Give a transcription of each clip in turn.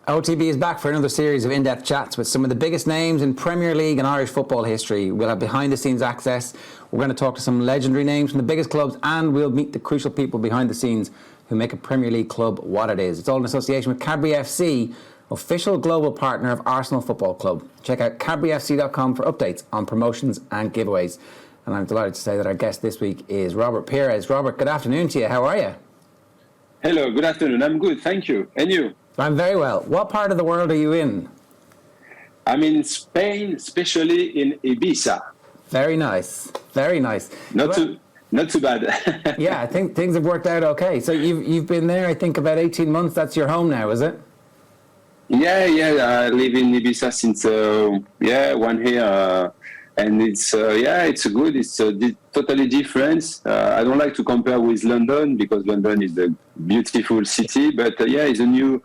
OTB is back for another series of in-depth chats with some of the biggest names in Premier League and Irish football history. We'll have behind-the-scenes access. We're going to talk to some legendary names from the biggest clubs, and we'll meet the crucial people behind the scenes who make a Premier League club what it is. It's all in association with Cadbury FC, official global partner of Arsenal Football Club. Check out cadburyfc.com for updates on promotions and giveaways. And I'm delighted to say that our guest this week is Robert Pires. Robert, good afternoon to you. How are you? Hello, good afternoon. I'm good, thank you. And you? I'm very well. What part of the world are you in? I'm in Spain, especially in Ibiza. Very nice. Very nice. Not too bad. Yeah, I think things have worked out okay. So you've been there, I think, about 18 months. That's your home now, is it? Yeah. I live in Ibiza since 1 year. And it's good. It's totally different. I don't like to compare with London because London is a beautiful city. But it's a new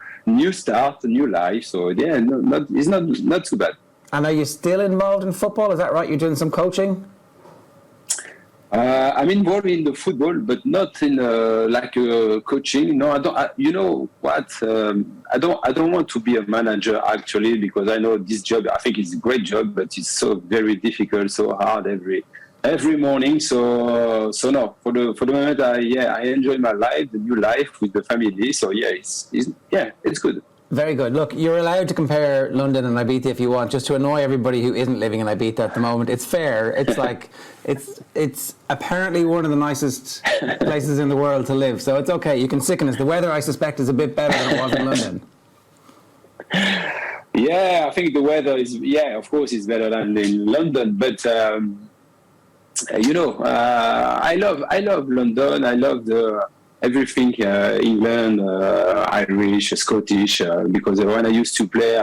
start, a new life. So it's not too bad. And are you still involved in football? Is that right? You're doing some coaching? I'm involved in the football, but not in coaching. No, I don't. You know what? I don't want to be a manager actually, because I know this job. I think it's a great job, but it's so very difficult, so hard every morning. So no. For the moment, I enjoy my life, the new life with the family. So it's good. Very good. Look, you're allowed to compare London and Ibiza if you want, just to annoy everybody who isn't living in Ibiza at the moment. It's fair. It's like it's apparently one of the nicest places in the world to live. So it's okay. You can sicken us. The weather, I suspect, is a bit better than it was in London. Yeah, I think the weather is. Yeah, of course, it's better than in London. But I love London. I love everything, England, Irish, Scottish, because when I used to play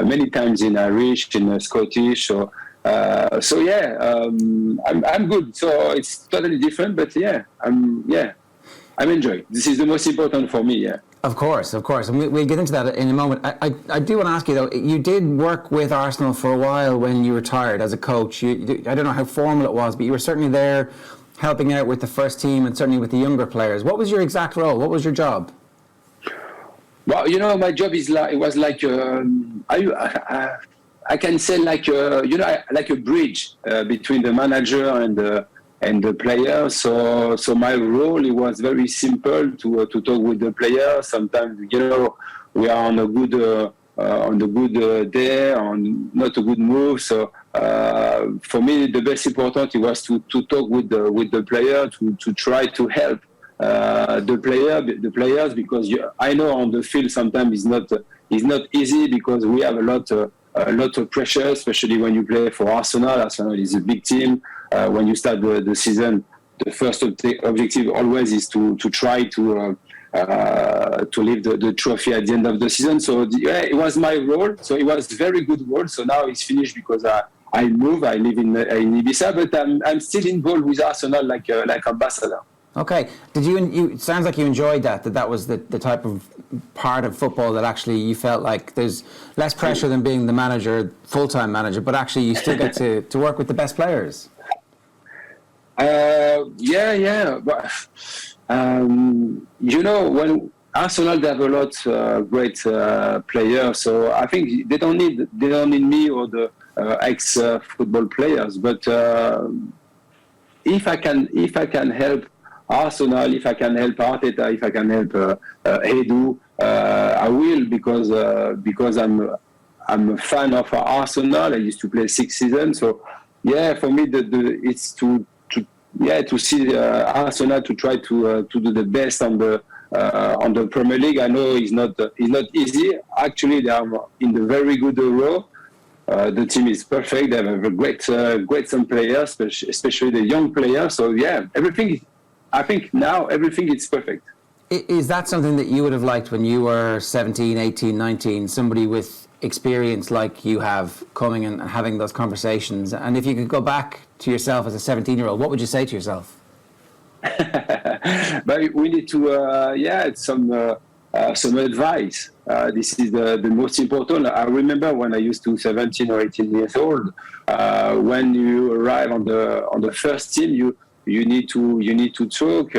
many times in Irish, in Scottish. I'm good. So it's totally different, but I'm enjoying. This is the most important for me. Yeah. Of course, and we'll get into that in a moment. I do want to ask you though. You did work with Arsenal for a while when you retired as a coach. I don't know how formal it was, but you were certainly there, helping out with the first team and certainly with the younger players. What was your exact role? What was your job? Well, my job I can say like a bridge between the manager and the player. So my role, it was very simple to talk with the player. Sometimes we are on a good day, on not a good move. So for me, the best important it was to talk with the player, to try to help the players, because I know on the field sometimes it's not easy, because we have a lot of pressure, especially when you play for Arsenal. Arsenal is a big team. When you start the season, the first objective always is to try to leave the trophy at the end of the season. So it was my role. So it was a very good role. So now it's finished because I live in Ibiza, but I'm still involved with Arsenal like ambassador. Okay. Did you? It sounds like you enjoyed that was the type of part of football that actually you felt like there's less pressure than being the manager, full-time manager, but actually you still get to work with the best players. But, when Arsenal, they have a lot of great players, so I think they don't need me or the ex-football players. But if I can help Arsenal, if I can help Arteta, if I can help Edu, I will, because I'm a fan of Arsenal. I used to play 6 seasons, so for me it's to see Arsenal to try to do the best on the Premier League. I know it's not easy. Actually, they are in the very good row. The team is perfect. They have a great some players, especially the young players. So everything. I think now everything is perfect. Is that something that you would have liked when you were 17, 18, 19? Somebody with experience like you have coming and having those conversations? And if you could go back to yourself as a 17-year-old, what would you say to yourself? But we need to some advice. This is the most important. I remember when I used to 17 or 18 years old. When you arrive on the first team, you need to talk.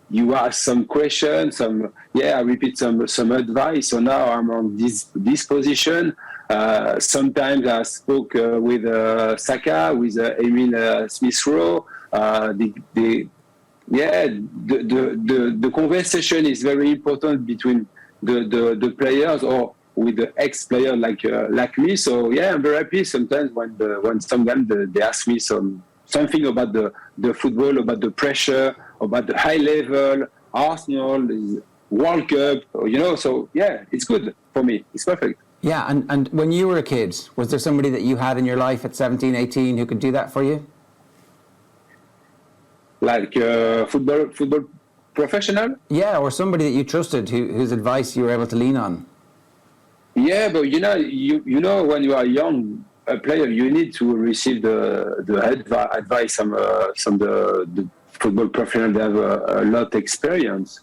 you ask some questions, I repeat some advice. So now I'm on this position. Sometimes I spoke with Saka, with Emil Smith-Rowe. The conversation is very important between the players or with the ex-player like me. So I'm very happy sometimes when sometimes they ask me something about the football, about the pressure, about the high level, Arsenal, World Cup, So it's good for me. It's perfect. Yeah, and when you were a kid, was there somebody that you had in your life at 17, 18 who could do that for you? Like football professional? Yeah, or somebody that you trusted whose advice you were able to lean on. Yeah, but you know when you are young a player, you need to receive the advice from the football professional that have a lot of experience.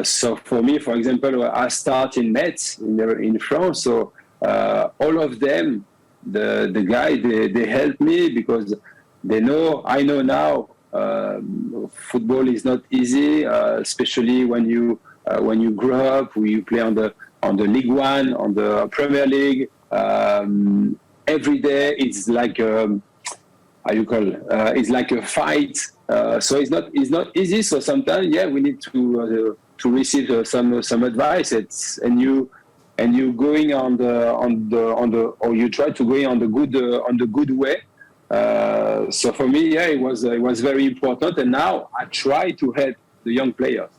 So for me, for example, I start in Metz in France. So all of them, the guy, they help me because I know now. Football is not easy, especially when you grow up. You play on the League One, on the Premier League. Every day it's like it's like a fight. So it's not easy. So sometimes we need to receive some advice. And you going on the or you try to go on the good way. So for me, it was very important, and now I try to help the young players.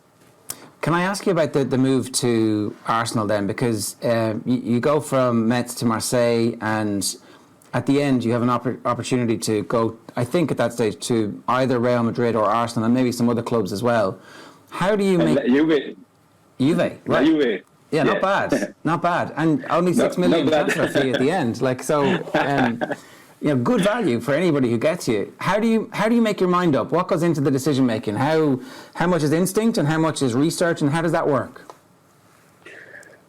Can I ask you about the move to Arsenal then? Because you go from Metz to Marseille, and at the end you have an opportunity to go, I think at that stage, to either Real Madrid or Arsenal, and maybe some other clubs as well. How do you make... Juve, right? Juve. Yeah, not bad, not bad, and only 6 million transfer fee at the end. Good value for anybody who gets you. How do you make your mind up? What goes into the decision making? How much is instinct and how much is research, and how does that work?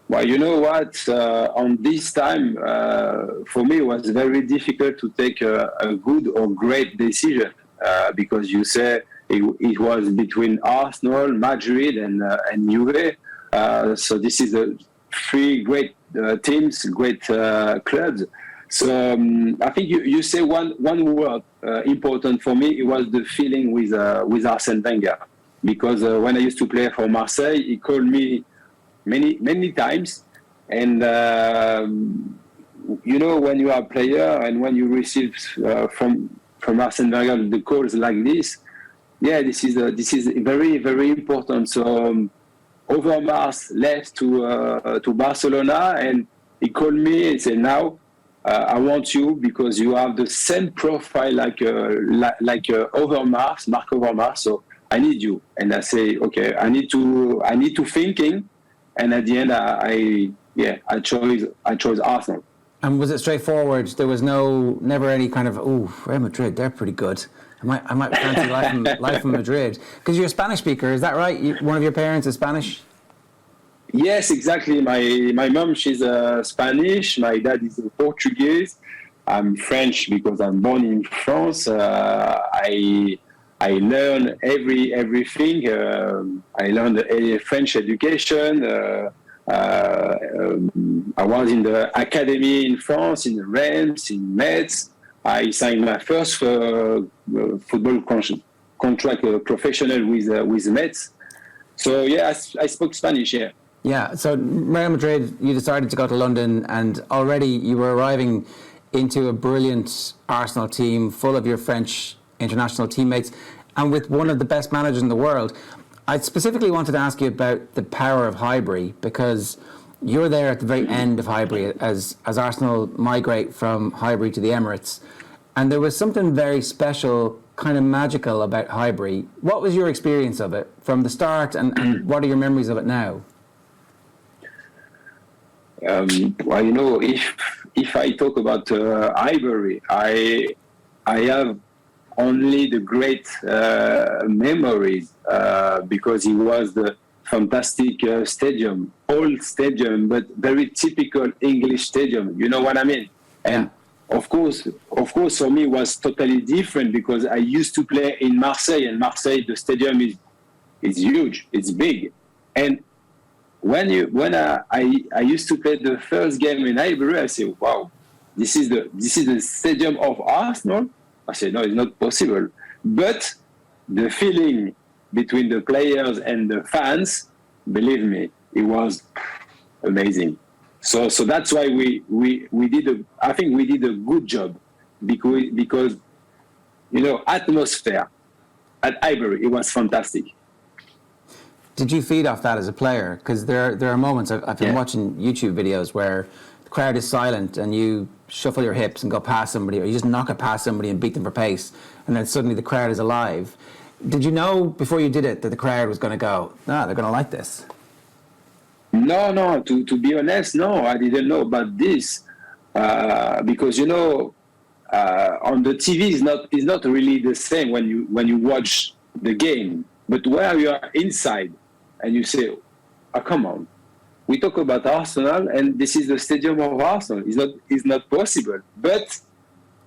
Well, you know what? On this time, for me, it was very difficult to take a good or great decision because you say it was between Arsenal, Madrid, and Juve. So this is three great teams, great clubs. So I think you say one word important for me. It was the feeling with Arsene Wenger, because when I used to play for Marseille, he called me many times, and when you are a player and when you receive from Arsene Wenger the calls like this, this is very, very important. So Overmars left to Barcelona, and he called me and said, now I want you because you have the same profile like Overmars, Marc Overmars. So I need you. And I say, okay, I need to thinking. And at the end, I chose Arsenal. And was it straightforward? There was never any kind of, Real Madrid, they're pretty good. I might fancy life in Madrid. Because you're a Spanish speaker, is that right? One of your parents is Spanish? Yes, exactly. My mom, she's Spanish. My dad is Portuguese. I'm French because I'm born in France. I learn everything. I learned French education. I was in the academy in France, in Reims, in Metz. I signed my first football contract professional with Metz. So I spoke Spanish. Yeah. Yeah. So Real Madrid, you decided to go to London, and already you were arriving into a brilliant Arsenal team full of your French international teammates, and with one of the best managers in the world. I specifically wanted to ask you about the power of Highbury, because you're there at the very end of Highbury as Arsenal migrate from Highbury to the Emirates. And there was something very special, kind of magical about Highbury. What was your experience of it from the start, and what are your memories of it now? Well, if I talk about Highbury, I have only the great memories because it was the fantastic stadium, old stadium, but very typical English stadium. You know what I mean? And of course, for me, it was totally different because I used to play in Marseille, and Marseille, the stadium is It's huge. It's big. And when I used to play the first game in Highbury, I said, wow, this is the stadium of Arsenal. I said, no, it's not possible. But the feeling between the players and the fans, believe me, it was amazing. So that's why we did I think we did a good job because atmosphere at Highbury, it was fantastic. Did you feed off that as a player? Because there are moments I've been watching YouTube videos where the crowd is silent and you shuffle your hips and go past somebody, or you just knock it past somebody and beat them for pace, and then suddenly the crowd is alive. Did you know before you did it that the crowd was going to go, no, they're going to like this? No. To be honest, no, I didn't know about this because on the TV is not really the same when you watch the game, but where you are inside and you say, oh, come on, we talk about Arsenal and this is the stadium of Arsenal. It's not possible. But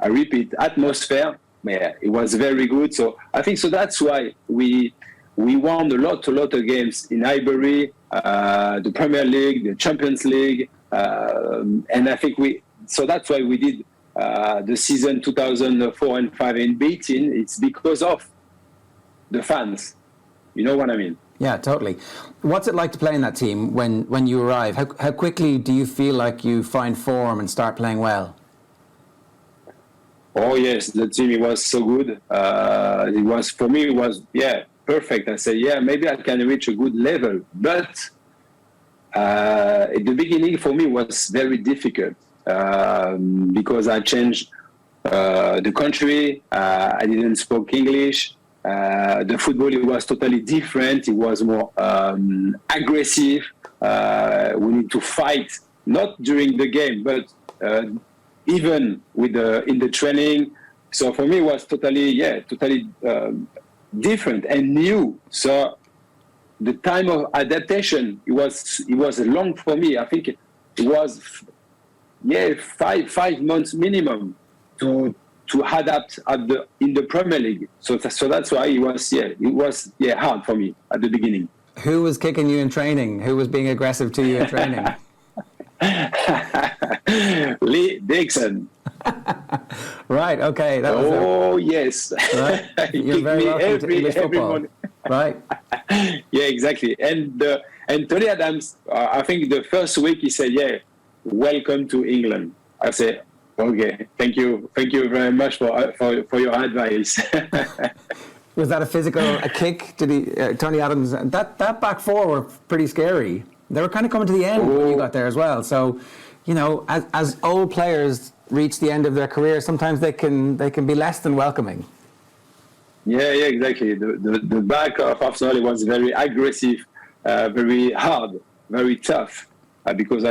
I repeat, atmosphere, yeah, it was very good. So I think that's why we won a lot of games in Highbury, the Premier League, the Champions League, and I think that's why we did the season 2004 and 5 unbeaten. It's because of the fans. You know what I mean? Yeah, totally. What's it like to play in that team when you arrive? How quickly do you feel like you find form and start playing well? Oh yes, the team, it was so good. It was, for me, it was perfect. I said, maybe I can reach a good level. But at the beginning for me was very difficult because I changed the country. I didn't speak English. The football, it was totally different. It was more aggressive. We need to fight, not during the game, but even in the training. So for me, it was totally different and new. So the time of adaptation, it was long for me. I think it was 5 months minimum to adapt in the Premier League. So that's why it was hard for me at the beginning. Who was kicking you in training? Who was being aggressive to you in training? Lee Dixon. Right. Okay. That was yes. Right. You're very welcome to English football. Morning. Right. Yeah, exactly. And Tony Adams, I think the first week he said, welcome to England. I said, okay, thank you very much for your advice. Was that a kick? Did he, Tony Adams? That back four were pretty scary. They were kind of coming to the end when you got there as well. So, as old players reach the end of their career, sometimes they can be less than welcoming. Yeah, exactly. The back of Arsenal was very aggressive, very hard, very tough. Because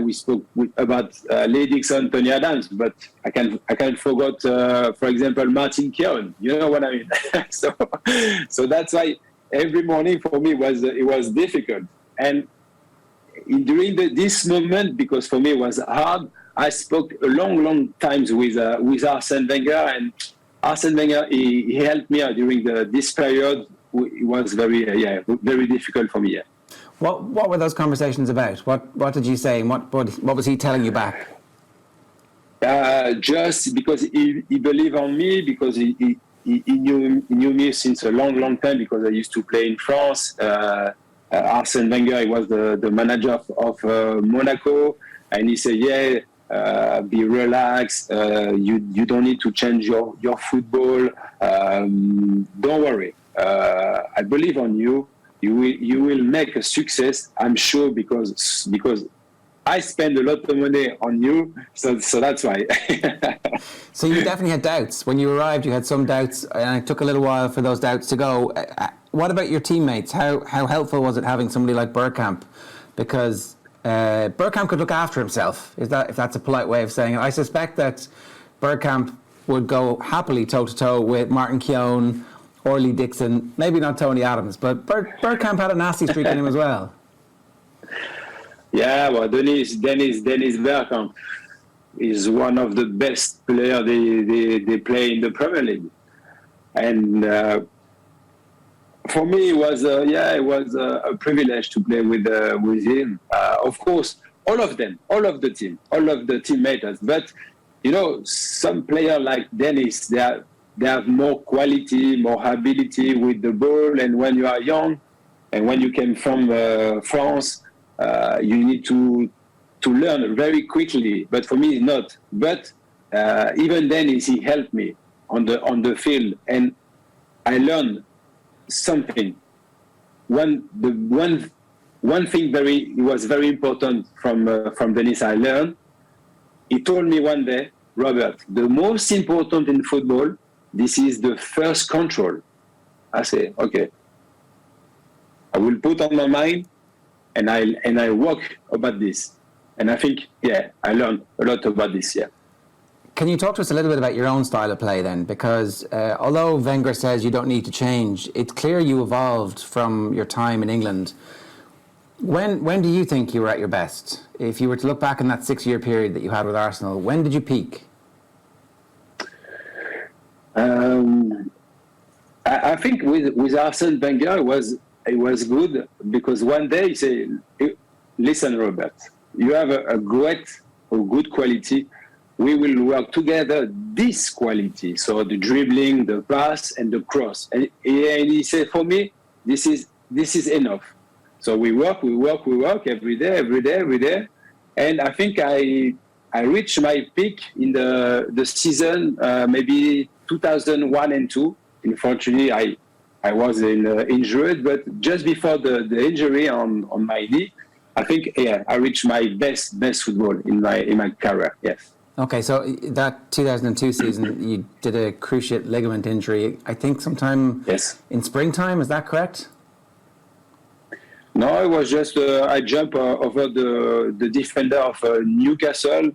we spoke about Lee Dixon, Tony Adams, but I can't forget, for example, Martin Keown. You know what I mean? So that's why every morning for me it was difficult. And during this moment, because for me it was hard, I spoke a long times with Arsene Wenger, and Arsene Wenger he helped me out during this period. It was very very difficult for me. Yeah. What were those conversations about? What did you say, and what was he telling you back? Just because he believed on me, because he knew me since a long time, because I used to play in France. Arsene Wenger, he was the manager of Monaco, and he said, be relaxed. You don't need to change your football. Don't worry. I believe on you. You will make a success, I'm sure, because I spend a lot of money on you, so that's why. So you definitely had doubts. When you arrived, you had some doubts, and it took a little while for those doubts to go. What about your teammates? How helpful was it having somebody like Bergkamp? Because Bergkamp could look after himself, if that's a polite way of saying it. I suspect that Bergkamp would go happily toe-to-toe with Martin Keown or Lee Dixon, maybe not Tony Adams, but Bergkamp had a nasty streak in him as well. Yeah, well, Dennis Bergkamp is one of the best players they play in the Premier League. And For me, it was a privilege to play with him. Of course, all of the team, all of the teammates. But some player like Dennis, they have more quality, more ability with the ball. And when you are young, and when you came from France, you need to learn very quickly. But for me, not. But even Dennis, he helped me on the field, and I learned something. One thing was very important from Dennis. I learned. He told me one day, Robert, the most important in football, this is the first control. I say, okay. I will put on my mind, and I work about this. And I think, I learned a lot about this. Yeah. Can you talk to us a little bit about your own style of play then? Because although Wenger says you don't need to change, it's clear you evolved from your time in England. When do you think you were at your best? If you were to look back in that 6-year period that you had with Arsenal, when did you peak? I think with Arsene Wenger it was good, because one day he said, "Listen, Robert, you have a good quality. We will work together this quality, so the dribbling, the pass, and the cross." And he said, for me, this is enough. So we work every day. And I think I reached my peak in the season, maybe 2001 and 2. Unfortunately, I was injured, but just before the injury on my knee, I think I reached my best football in my career. Yes. Okay, so that 2002 season, you did a cruciate ligament injury, I think sometime in springtime, is that correct? No, it was just I jumped over the defender of Newcastle,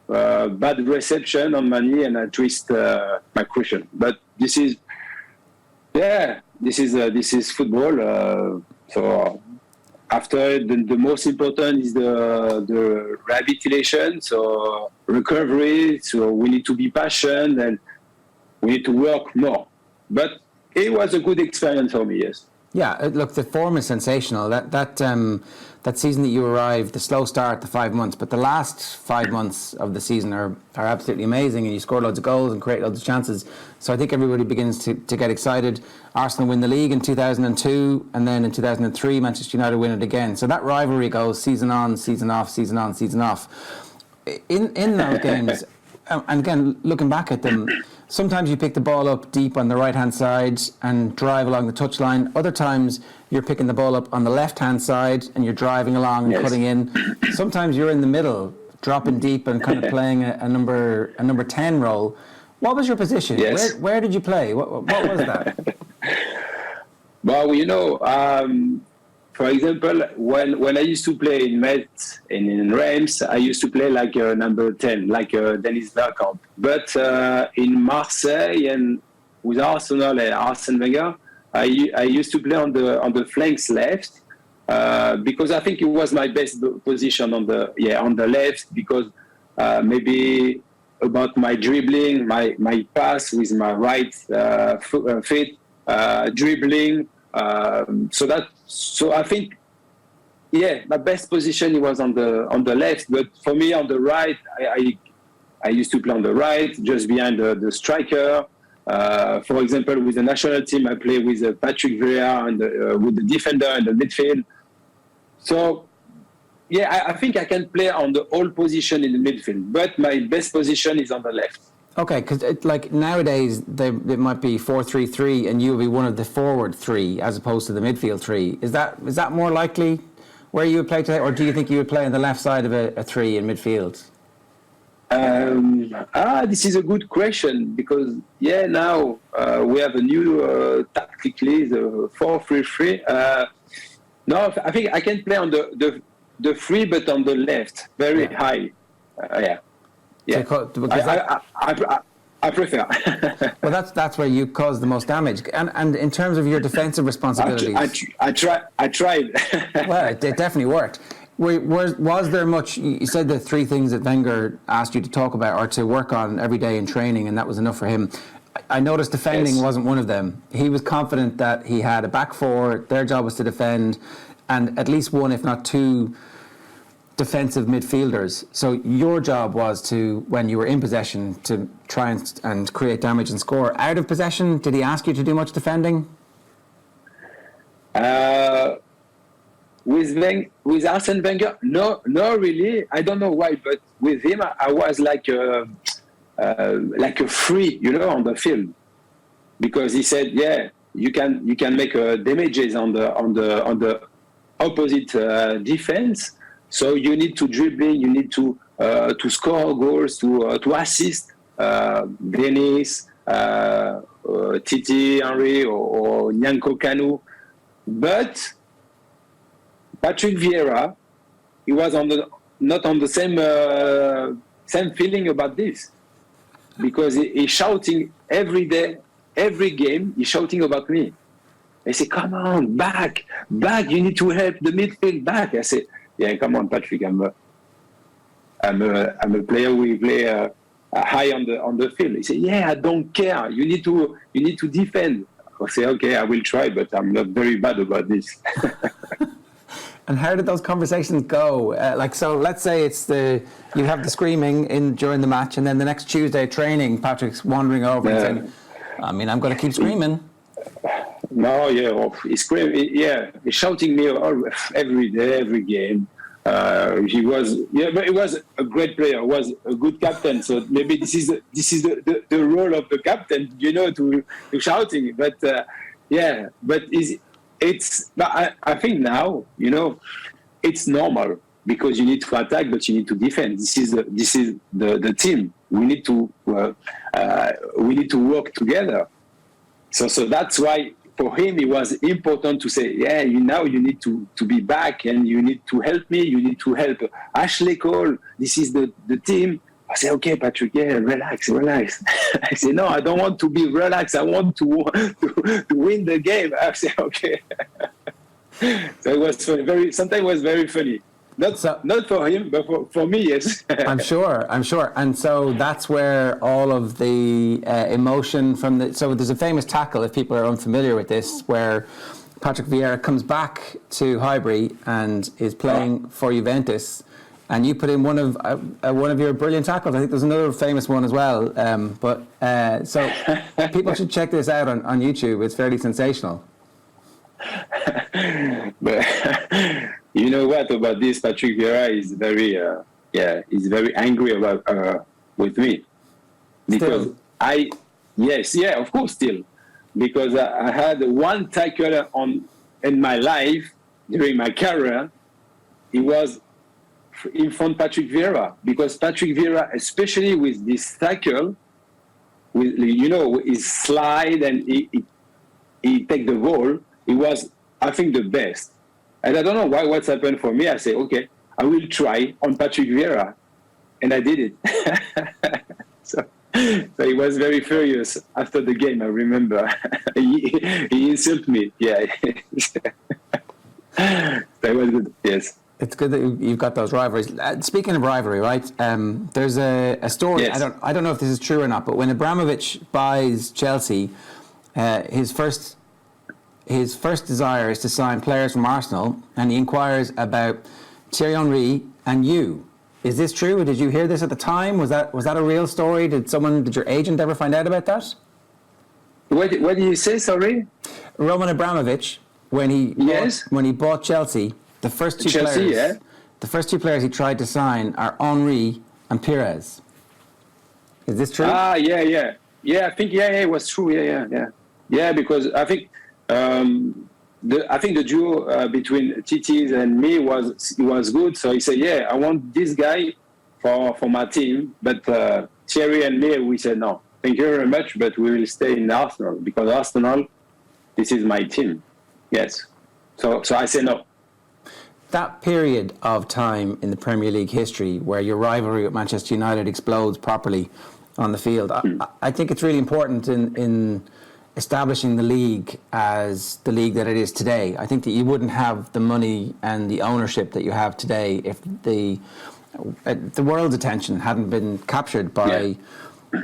bad reception on my knee, and I twist my cruciate. But this is football. So after the most important is the rehabilitation, so recovery. So we need to be patient and we need to work more. But it was a good experience for me. Yes. Yeah, look, the form is sensational. That season that you arrived, the slow start, the 5 months, but the last 5 months of the season are absolutely amazing, and you score loads of goals and create loads of chances. So I think everybody begins to get excited. Arsenal win the league in 2002, and then in 2003, Manchester United win it again. So that rivalry goes season on, season off, season on, season off. In those games, and again, looking back at them, sometimes you pick the ball up deep on the right-hand side and drive along the touchline. Other times you're picking the ball up on the left-hand side and you're driving along and cutting in. Sometimes you're in the middle, dropping deep and kind of playing a number 10 role. What was your position? Yes. Where did you play? What was that? Well, for example, when I used to play in Metz and in Reims, I used to play like number 10, like Dennis Bergkamp. But in Marseille and with Arsenal and Arsene Wenger, I used to play on the flanks left, because I think it was my best position on the left, because maybe about my dribbling, my pass with my right feet, dribbling. So I think, my best position was on the left. But for me, on the right, I used to play on the right, just behind the striker. For example, with the national team, I play with Patrick Vieira and with the defender in the midfield. So, I think I can play on the whole position in the midfield, but my best position is on the left. Okay, because like nowadays it might be 4-3-3, and you'll be one of the forward three as opposed to the midfield three. Is that more likely where you would play today, or do you think you would play on the left side of a three in midfield? This is a good question, because now we have a new tactically the 4-3-3. No, I think I can play on the three, but on the left, very high. Yeah, I prefer. Well, that's where you cause the most damage. And in terms of your defensive responsibilities, I tried. Well, it definitely worked. Was there much? You said the three things that Wenger asked you to talk about or to work on every day in training, and that was enough for him. I noticed defending Yes. wasn't one of them. He was confident that he had a back four, their job was to defend, and at least one, if not two, defensive midfielders. So your job was to, when you were in possession, to try and create damage and score. Out of possession, did he ask you to do much defending? With Arsene Wenger, no, really. I don't know why, but with him, I was like a free, on the field, because he said, yeah, you can make damages on the opposite defense. So you need to dribbling, you need to score goals, to assist Dennis, Titi Henry, or Nyanko Kanu. But Patrick Vieira, he was not on the same feeling about this, because he's shouting every day, every game. He's shouting about me. I say, "Come on, back! You need to help the midfield back." I say, "Yeah, come on, Patrick. I'm a player. We play high on the field." He said, "Yeah, I don't care. You need to defend." I say, "Okay, I will try, but I'm not very bad about this." And how did those conversations go? So let's say you have the screaming during the match, and then the next Tuesday training, Patrick's wandering over and saying, I'm going to keep screaming. No, yeah, he's screaming. Yeah, he's shouting me every day, every game. But he was a great player. He was a good captain. So maybe this is the role of the captain, to shouting. But I think now, it's normal, because you need to attack, but you need to defend. This is the team. We need to work together. So that's why for him it was important to say, yeah, now you need to be back, and you need to help me. You need to help Ashley Cole. This is the team. I say, okay, Patrick, yeah, relax. I say, no, I don't want to be relaxed. I want to win the game. I say, okay. So it was funny. Sometimes it was very funny. Not for him, but for me, yes. I'm sure. And so that's where all of the emotion so there's a famous tackle, if people are unfamiliar with this, where Patrick Vieira comes back to Highbury and is playing for Juventus, and you put in one of your brilliant tackles. I think there's another famous one as well. So people should check this out on YouTube. It's fairly sensational. But you know what about this? Patrick Vieira is he's very angry with me, because of course, still, because I had one tackle in my life during my career. It was in front of Patrick Vieira, because Patrick Vieira, especially with this tackle, with his slide, and he take the ball. It was, I think, the best. And I don't know what's happened for me. I say, okay, I will try on Patrick Vieira. And I did it. So he was very furious after the game, I remember. he insulted me. Yeah. That was good, yes. It's good that you've got those rivalries. Speaking of rivalry, right? There's a story. Yes. I don't know if this is true or not, but when Abramovich buys Chelsea, his first desire is to sign players from Arsenal, and he inquires about Thierry Henry and you. Is this true? Or did you hear this at the time? Was that a real story? Did your agent ever find out about that? What did you say? Sorry. Roman Abramovich, when he bought Chelsea, the first two players he tried to sign are Henry and Pires. Is this true? Yeah. I think it was true. Yeah. Because I think. I think the duo between Titi and me was good. So he said, "Yeah, I want this guy for my team." But Thierry and me, we said, "No, thank you very much, but we will stay in Arsenal, because Arsenal, this is my team." Yes. So I say no. That period of time in the Premier League history where your rivalry with Manchester United explodes properly on the field, I think it's really important in establishing the league as the league that it is today. I think that you wouldn't have the money and the ownership that you have today if the world's attention hadn't been captured by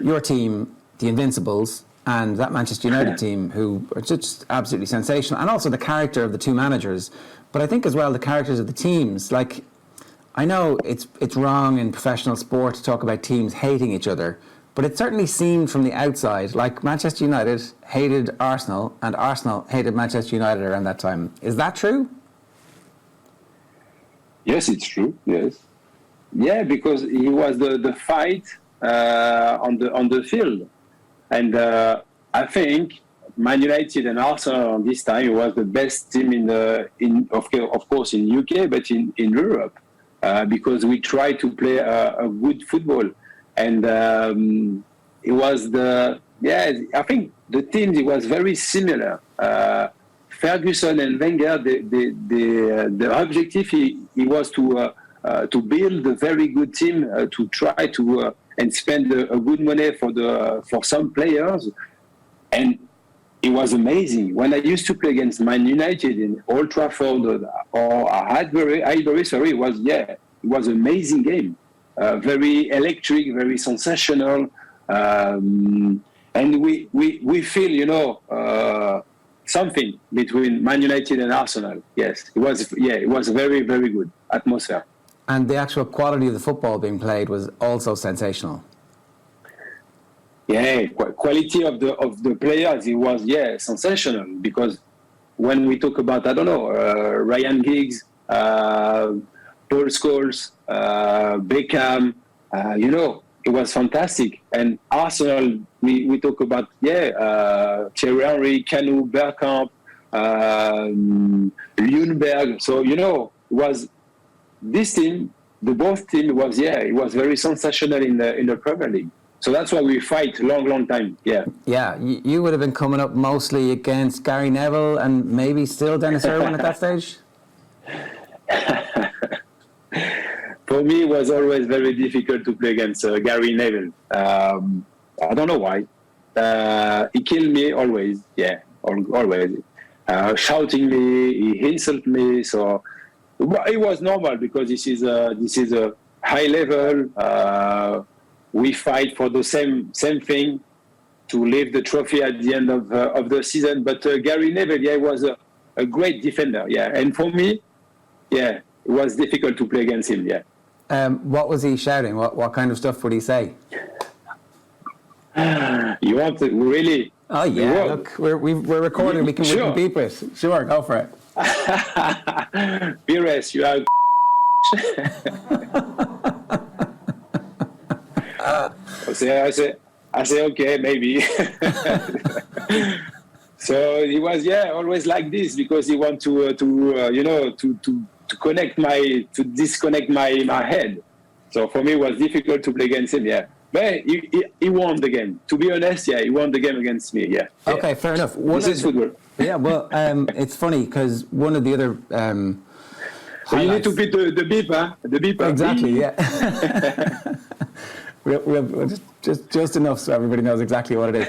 your team, the Invincibles, and that Manchester United team, who are just absolutely sensational, and also the character of the two managers. But I think as well the characters of the teams. Like, I know it's wrong in professional sport to talk about teams hating each other, but it certainly seemed from the outside like Manchester United hated Arsenal and Arsenal hated Manchester United around that time. Is that true? Yes, it's true. Yes. Yeah, because it was the fight on the field. And I think Man United and Arsenal on this time, it was the best team of course in UK, but in Europe, because we tried to play a good football. And it was I think the teams, it was very similar. Ferguson and Wenger, the objective it was to build a very good team, to try to and spend a good money for some players, and it was amazing. When I used to play against Man United in Old Trafford or Highbury, it was an amazing game, very electric, very sensational, and we feel something between Man United and Arsenal. Yes, it was very, very good atmosphere. And the actual quality of the football being played was also sensational. Yeah, quality of the players, it was sensational, because when we talk about Ryan Giggs, Paul Scholes, Beckham, it was fantastic. And Arsenal, we talk about Thierry Henry, Kanu, Bergkamp, Ljungberg. So it was this team. Both team was it was very sensational in the Premier League. So that's why we fight long time. Yeah. Yeah, you would have been coming up mostly against Gary Neville and maybe still Dennis Irwin at that stage. For me, it was always very difficult to play against Gary Neville. I don't know why. He killed me always. Yeah, always. Shouting me, he insulted me. So it was normal, because this is a high level. We fight for the same thing, to lift the trophy at the end of the season. But Gary Neville, was a great defender. Yeah, and for me, it was difficult to play against him. Yeah. What was he shouting? What kind of stuff would he say? You want to really? Oh yeah, look, we're recording. We can beep it. Sure, go for it. Pires, you are. I say okay, maybe. So he was always like this, because he want to disconnect my head. So for me, it was difficult to play against him. Yeah, but he won the game. To be honest, he won the game against me. Yeah. Okay, fair enough. This is football. Yeah, well, it's funny, because one of the other. So you need to beat the beep, huh? The beep. Exactly. Yeah. We'll just enough so everybody knows exactly what it is.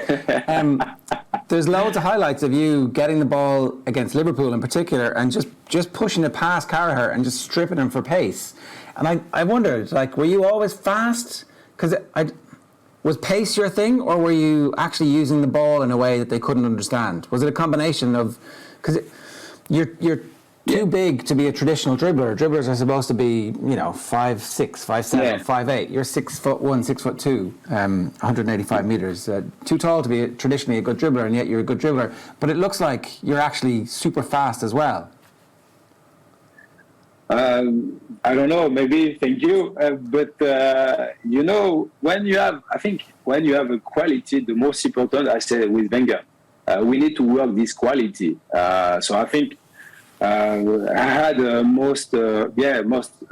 There's loads of highlights of you getting the ball against Liverpool in particular, and just pushing it past Carragher and just stripping him for pace. And I wondered, like, were you always fast? Because was pace your thing, or were you actually using the ball in a way that they couldn't understand? Was it a combination of, because you're too big to be a traditional dribbler. Dribblers are supposed to be, 5'6", 5'7", 5'8". You're 6'1", 6'2", 185 meters. Too tall to be traditionally a good dribbler, and yet you're a good dribbler. But it looks like you're actually super fast as well. I don't know. Maybe. Thank you. But when you have a quality, the most important, I say with Wenger, we need to work this quality. So I think. I had most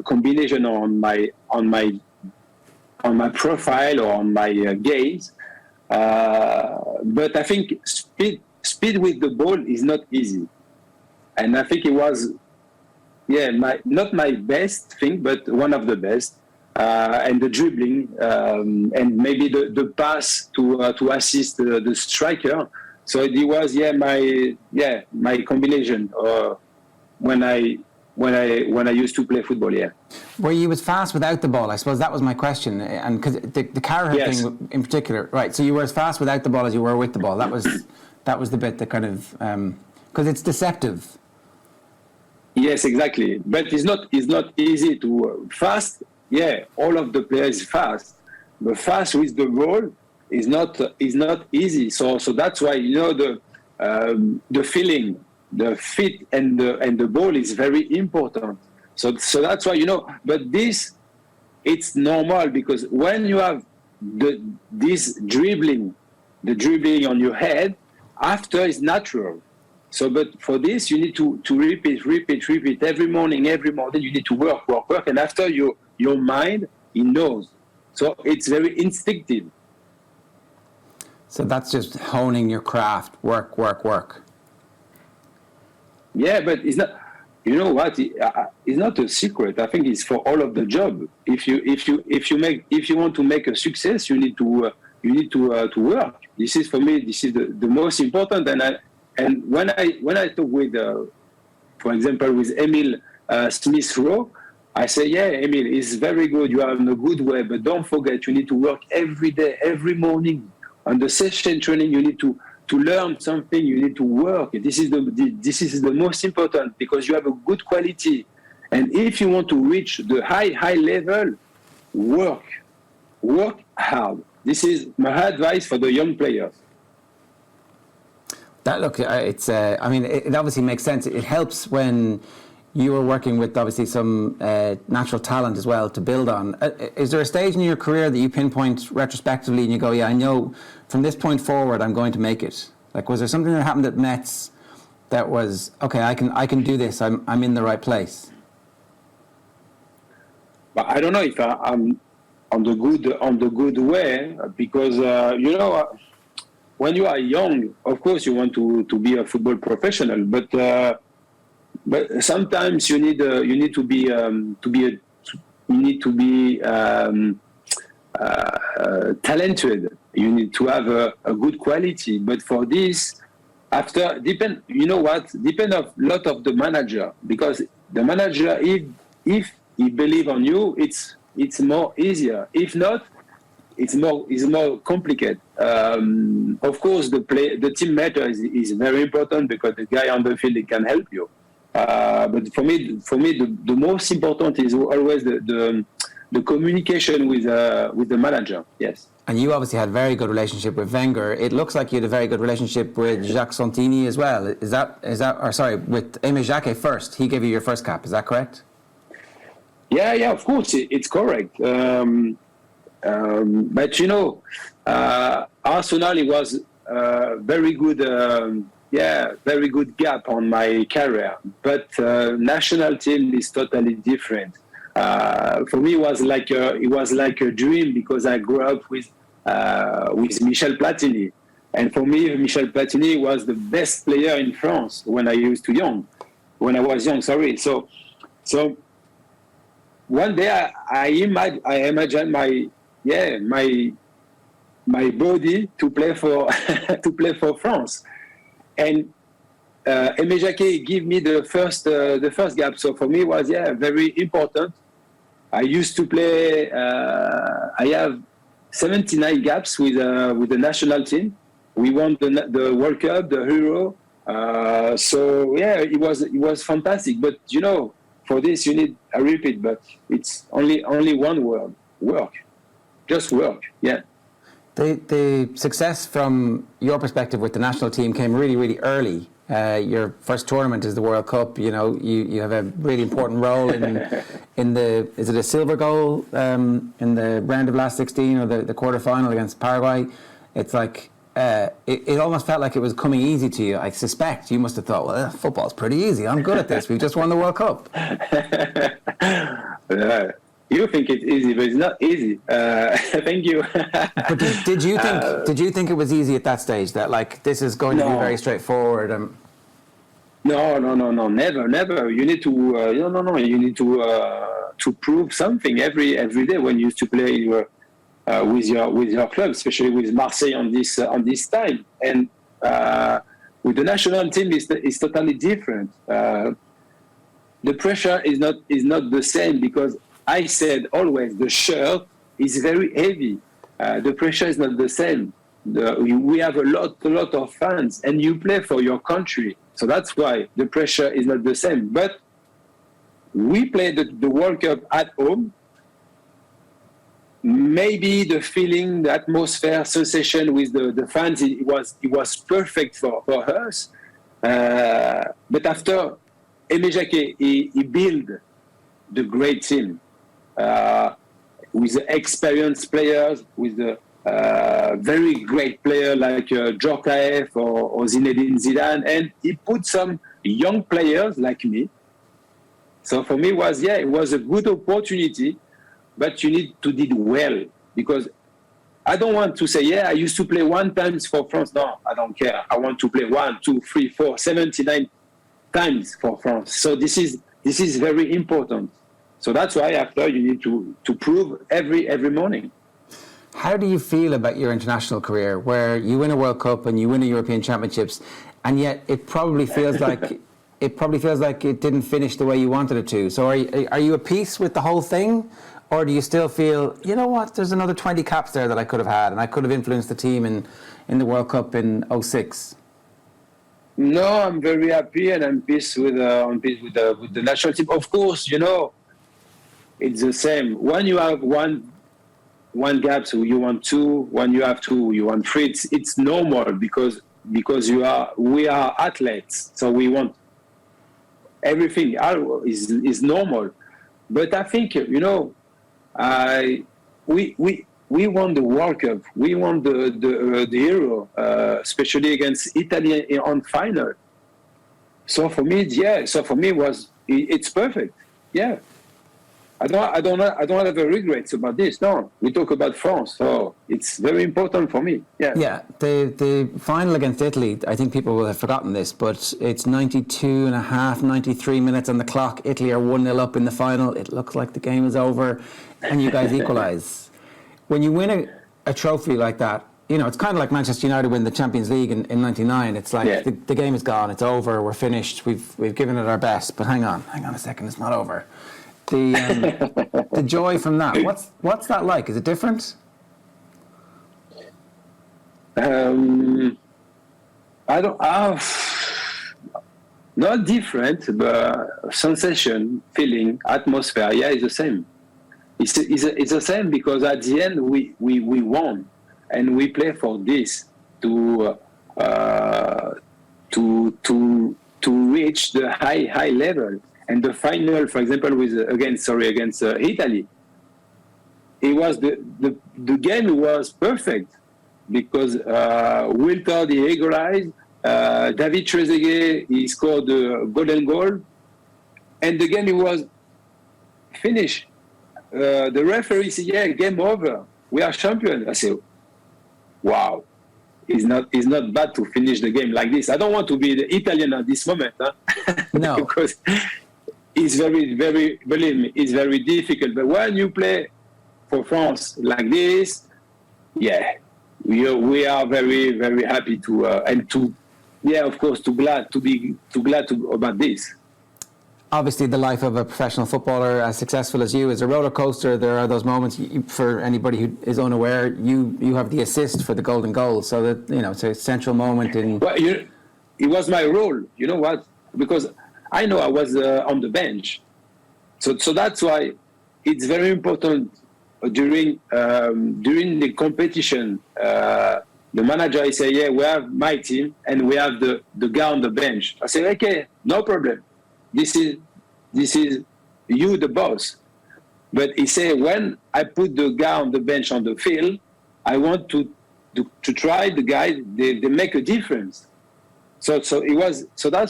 combination on my profile or on my games, but I think speed with the ball is not easy, and I think it was not my best thing, but one of the best, and the dribbling, and maybe the pass to assist the striker. So it was my combination. When I when I used to play football. Yeah. Were you as fast without the ball? I suppose that was my question. And because the Carragher Yes. thing in particular, right? So you were as fast without the ball as you were with the ball. That was the bit that kind of because it's deceptive. Yes, exactly. But it's not easy to fast. Yeah, all of the players fast, but fast with the ball is not easy. So that's why the feeling, the fit, and the ball is very important. So that's why But this, it's normal because when you have this dribbling, the dribbling on your head, after is natural. So, but for this, you need to repeat every morning. You need to work, and after your mind, it knows. So it's very instinctive. So that's just honing your craft, work. Yeah, but it's not. You know what? It's not a secret. I think it's for all of the job. If you want to make a success, you need to work. This is for me. This is the most important. And when I talk with, for example, with Emil Smith-Rowe, I say, yeah, Emil, it's very good. You are in a good way, but don't forget, you need to work every day, every morning. On the session training, you need to learn something. You need to work. This is the most important because you have a good quality. And if you want to reach the high level, work hard. This is my advice for the young players. It's. I mean, it obviously makes sense. It helps when you were working with obviously some natural talent as well to build on. Is there a stage in your career that you pinpoint retrospectively and you go, yeah, I know from this point forward I'm going to make it? Like, was there something that happened at Metz that was okay? I can do this. I'm in the right place. But I don't know if I'm on the good way because when you are young, of course you want to be a football professional, but sometimes you need to be talented. You need to have a good quality. But for this, depend a lot of the manager, because the manager, if he believe on you, it's more easier. If not, it's more complicated. Of course, the team matter is very important because the guy on the field can help you. But for me, the most important is always the communication with the manager. Yes. And you obviously had a very good relationship with Wenger. It looks like you had a very good relationship with Jacques Santini as well. Is that with Aimé Jacquet first? He gave you your first cap. Is that correct? Yeah, of course, it's correct. But Arsenal, it was very good. Very good gap on my career. But national team is totally different. For me, it was like a dream because I grew up with Michel Platini, and for me, Michel Platini was the best player in France when I was young. Sorry. So one day I imagined my body to play for France, and Aimé Jacquet gave me the first gap. So for me, it was very important. I used to play. I have 79 gaps with the national team. We won the World Cup, the Euro. It was fantastic. But for this you need a repeat. But it's only one word: work. Just work. Yeah. The success from your perspective with the national team came really, really early. Your first tournament is the World Cup. You have a really important role in the. Is it a silver goal in the round of last 16 or the quarter final against Paraguay? It's like it almost felt like it was coming easy to you. I suspect you must have thought, well, football's pretty easy. I'm good at this. We've just won the World Cup. You think it's easy, but it's not easy. Thank you. But did you think it was easy at that stage? That like this is going to be very straightforward? No, never. You need to You need to prove something every day when you used to play with your club, especially with Marseille on this time. And with the national team, it's totally different. the pressure is not the same, because I said always the shirt is very heavy. The pressure is not the same. We have a lot of fans, and you play for your country, so that's why the pressure is not the same. But we play the World Cup at home. Maybe the feeling, the atmosphere, sensation with the fans, it was perfect for us. But after Aimé Jacquet, he built the great team with the experienced players, with the very great player like Djorkaeff or Zinedine Zidane, and he put some young players like me. So for me, it was a good opportunity, but you need to do well, because I don't want to say, I used to play one times for France. No, I don't care. I want to play 1, 2, 3, 4, 79 times for France. So this is very important. So that's why after you need to prove every morning. How do you feel about your international career, where you win a World Cup and you win a European Championships, and yet it probably feels like it didn't finish the way you wanted it to? So are you at peace with the whole thing, or do you still feel, you know what, there's another 20 caps there that I could have had, and I could have influenced the team in the World Cup in 2006? No, I'm very happy, and I'm peace with the national team. Of course, it's the same. When you have one gap, so you want 2. When you have 2, you want 3. It's normal, because we are athletes, so we want everything is normal. But I think we won the World Cup. We won the Euro, especially against Italy on final. So for me, it's perfect. Yeah. I don't have regrets about this. No, we talk about France, so it's very important for me. Yeah. Yeah. The final against Italy, I think people will have forgotten this, but it's 93 minutes on the clock. Italy are 1-0 up in the final. It looks like the game is over, and you guys equalise. When you win a trophy like that, it's kind of like Manchester United win the Champions League in 99. It's like the game is gone. It's over. We're finished. We've given it our best. But hang on a second. It's not over. The joy from that. What's that like? Is it different? Not different, but sensation, feeling, atmosphere. Yeah, it's the same. It's the same, because at the end we won, and we play for this to reach the high level. And the final, for example, against Italy, it was the game was perfect, because Wiltord he equalized, David Trezeguet he scored the golden goal, and the game was finished. The referee said, game over. We are champions. I said, wow. It's not bad to finish the game like this. I don't want to be the Italian at this moment, No. because it's very, very, believe me, it's very difficult. But when you play for France like this, we are very, very happy of course, too glad about this. Obviously, the life of a professional footballer as successful as you is a roller coaster. There are those moments. For anybody who is unaware, you have the assist for the golden goal, so that it's a central moment in. Well, it was my role. You know what? Because I know I was on the bench, so that's why it's very important during the competition. The manager I say, we have my team and we have the guy on the bench. I say, okay, no problem. This is you, the boss. But he say, when I put the guy on the bench on the field, I want to try the guy. They make a difference. So that's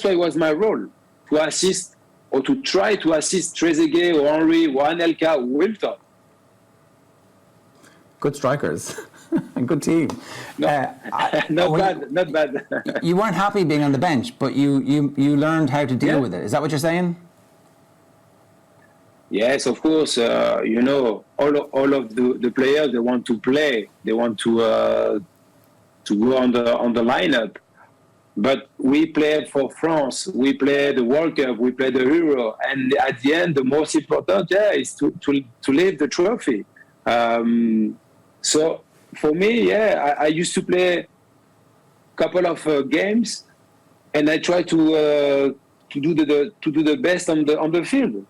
why it was my role to assist or to try to assist Trezeguet or Henry or Anelka or Wiltord. Good strikers. And good team. Not bad. You weren't happy being on the bench, but you learned how to deal with it. Is that what you're saying? Yes, of course. All of the players, they want to play. They want to go on the lineup. But we played for France, we played the World Cup, we played the Euro, and at the end, the most important, is to lift the trophy. So for me, I used to play a couple of games, and I try to do the best on the field,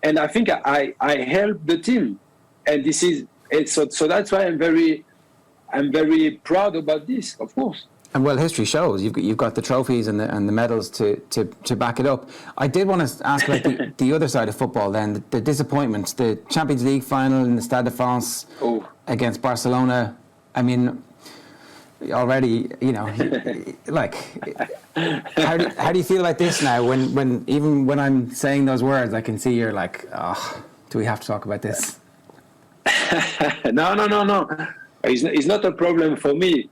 and I think I helped the team, and this is so that's why I'm very proud about this, of course. And well, history shows you've got the trophies and the medals to back it up. I did want to ask about the other side of football. Then the disappointments, the Champions League final in the Stade de France against Barcelona. I mean, already, like, how do you feel about this now? When even when I'm saying those words, I can see you're like, oh, do we have to talk about this? No. It's not a problem for me.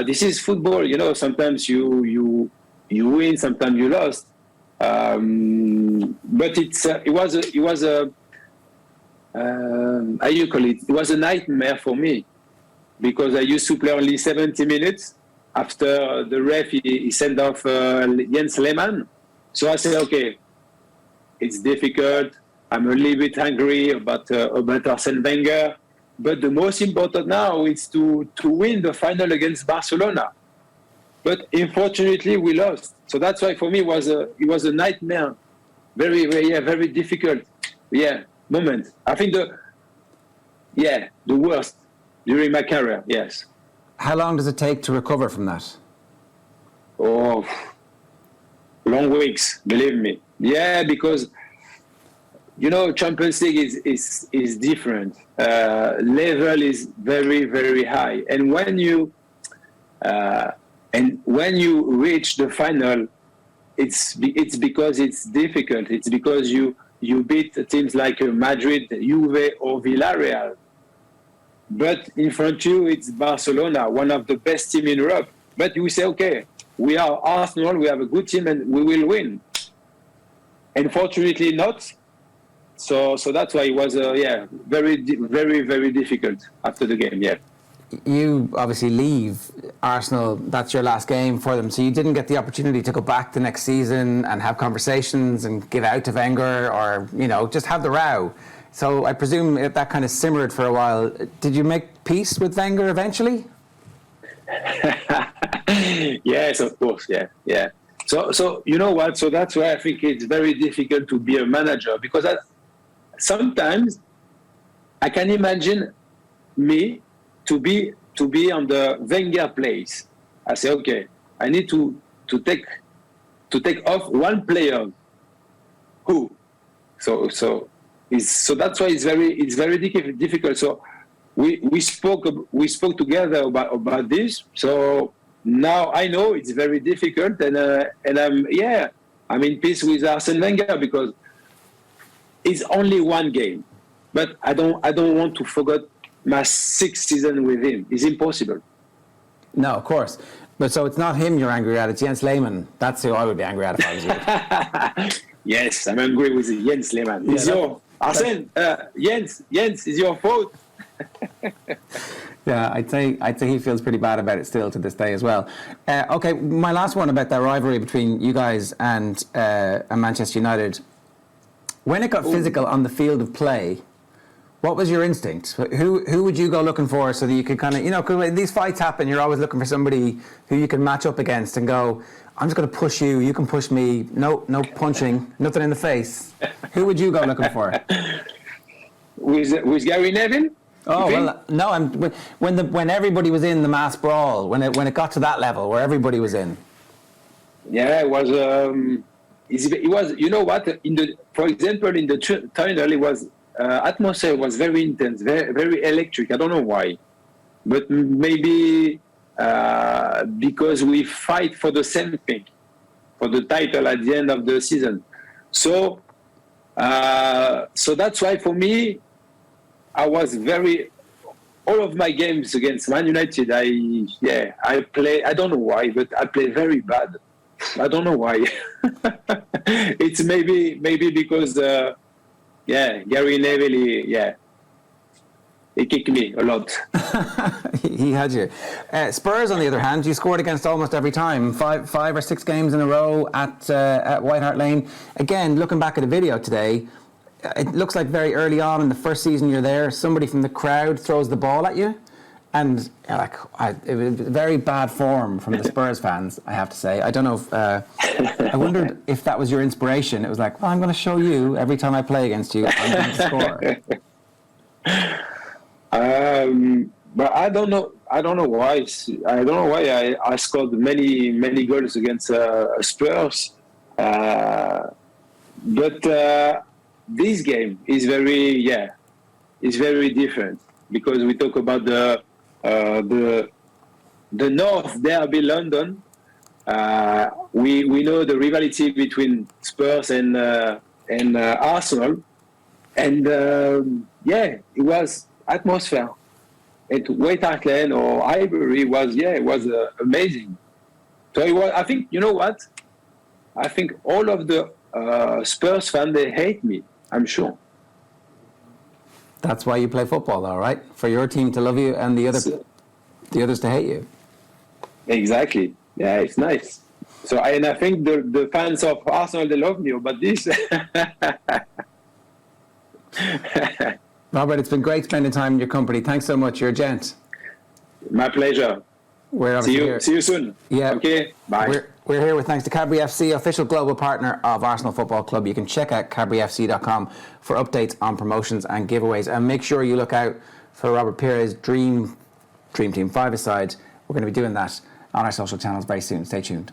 This is football, sometimes you win, sometimes you lost. But it was a nightmare for me, because I used to play only 70 minutes after the ref he sent off Jens Lehmann. So I said, okay, it's difficult. I'm a little bit angry about Arsene Wenger. But the most important now is to win the final against Barcelona. But unfortunately, we lost. So that's why for me it was a nightmare, very difficult, moment. I think the worst during my career. Yes. How long does it take to recover from that? Oh, long weeks, believe me. Yeah, because Champions League is different. Level is very high, and when you reach the final, it's because it's difficult. It's because you beat teams like Madrid, Juve, or Villarreal. But in front of you, it's Barcelona, one of the best teams in Europe. But you say, okay, we are Arsenal, we have a good team, and we will win. Unfortunately, not. So that's why it was very difficult after the game. Yeah. You obviously leave Arsenal. That's your last game for them. So you didn't get the opportunity to go back the next season and have conversations and give out to Wenger, or just have the row. So I presume that kind of simmered for a while. Did you make peace with Wenger eventually? Yes, of course. Yeah. So you know what? So that's why I think it's very difficult to be a manager, because sometimes I can imagine me to be on the Wenger place. I say, okay, I need to take off one player. Who? So that's why it's very difficult. So we spoke together about this. So now I know it's very difficult, and I'm in peace with Arsene Wenger, because it's only one game, but I don't want to forget my 6th season with him. It's impossible. No, of course. But so it's not him you're angry at, it's Jens Lehmann. That's who I would be angry at if I was you. Yes, I'm angry with Jens Lehmann. It's Arsene, Jens, it's your fault. Yeah, I'd say he feels pretty bad about it still to this day as well. Okay, my last one about that rivalry between you guys and Manchester United. When it got physical on the field of play, what was your instinct? Who would you go looking for, so that you could kind of, because when these fights happen, you're always looking for somebody who you can match up against and go, I'm just going to push you, you can push me, no punching, nothing in the face. Who would you go looking for? With Gary Neville? Oh, well, no, when everybody was in the mass brawl, when it got to that level where everybody was in. Yeah, it was, you know what, for example, in the tunnel, it was, atmosphere was very intense, very electric. I don't know why, but maybe because we fight for the same thing, for the title at the end of the season. So that's why for me, I was all of my games against Man United, I play, I don't know why, but I play very bad. I don't know why. It's maybe because, Gary Neville, he kicked me a lot. He had you. Spurs, on the other hand, you scored against almost every time. Five or six games in a row at White Hart Lane. Again, looking back at the video today, it looks like very early on in the first season you're there, somebody from the crowd throws the ball at you. And it was very bad form from the Spurs fans, I have to say. I don't know if... I wondered if that was your inspiration. It was like, well, I'm going to show you every time I play against you, I'm going to score. But I don't know why. I don't know why I scored many goals against Spurs. But this game is very different, because we talk about the North Derby London. We know the rivalry between Spurs and Arsenal, and it was atmosphere at White Hart Lane or Highbury was amazing. So it was, I think, you know what? I think all of the Spurs fans, they hate me, I'm sure. That's why you play football, though, right? For your team to love you and the others to hate you. Exactly. Yeah, it's nice. So I think the fans of Arsenal, they love me, but this... Robert, it's been great spending time in your company. Thanks so much. You're a gent. My pleasure. See you soon. Yeah. Okay. Bye. We're here with thanks to Cadbury FC, official global partner of Arsenal Football Club. You can check out cadburyfc.com for updates on promotions and giveaways. And make sure you look out for Robert Pires' Dream Team 5-a-side. We're going to be doing that on our social channels very soon. Stay tuned.